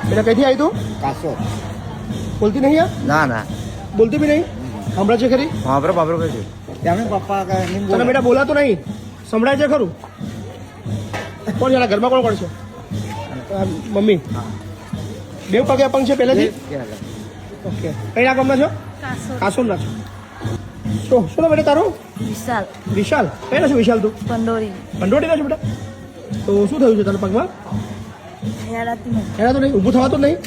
બેટા કઈથી આવી તું? કાસો બોલતી નહીં યાર? ના ના બોલતી બી નહીં? સંભળાય છે ખરી? વાપરો વાપરો કઈ એમને પપ્પા તને બેટા બોલાતું નહીં? સંભળાય છે ખરું? કોણ છે ઘરમાં? કોણ કોણ છે? મમ્મી. બે પગે અપંગ છે પહેલેથી? ઓકે. કઈ ના ગામના છો? કાસોમના છો. શું નામ બેટા તારું? વિશાલ. વિશાલ. કઈ ના છો વિશાલ તું? પંડોરી. ભંડોળીના છો બેટા? તો શું થયું છે તને પગમાં? એના તો નહીં ઊભું થવાતું જ નહીં?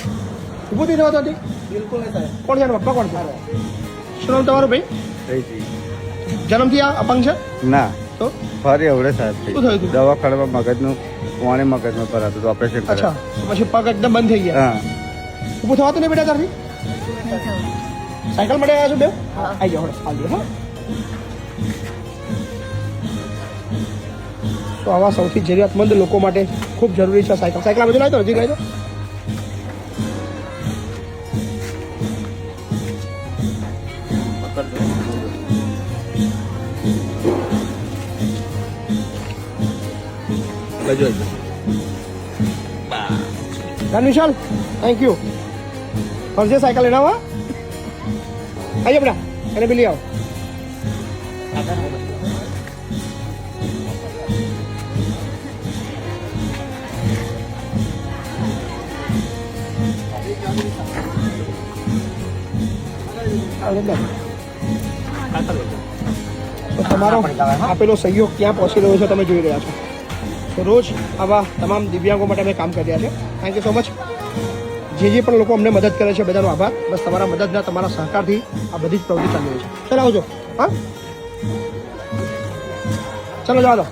ઊભું નહીં થવાતું હતી? બિલકુલ નહીં સાહેબ. કોણ છે એના પપ્પા કોણ છે? શું નામ તમારું ભાઈ? જન્મથી આ અપંગ છે? ના તો ફરી એવડે સાહેબ શું થયું હતું? દવાખાનામાં મગજનું પાણી મગજમાં કરાતું હતું ઓપરેશન અચ્છા પછી પગ એકદમ બંધ થઈ ગયા. હા ઊભું થવાતું નહીં બેટા તારથી? સાયકલ મળે આવ્યા છો બે? હા. આવી જાઓ હાલ હા. તો આવા સૌથી જરૂરિયાતમંદ લોકો માટે ખૂબ જરૂરી છે સાયકલ. સાયકલ આ બધું લાવી દો, હજી લાવી દો. Done Vishal, thank you. ફરજે સાયકલ લેના हुआ आइए बेटा, એને બી લઈ આવો. તો તમારો આપેલો સહયોગ ક્યાં પહોંચી રહ્યો છે તમે જોઈ રહ્યા છો. તો રોજ આવા તમામ દિવ્યાંગો માટે અમે કામ કરી રહ્યા છે. Thank you so much. જે પણ લોકો અમને મદદ કરે છે બધાનો આભાર. બસ તમારા મદદના તમારા સહકારથી આ બધી જ પ્રવૃત્તિ ચાલી રહી છે. ચાલો આવજો. હા ચાલો જવા દો.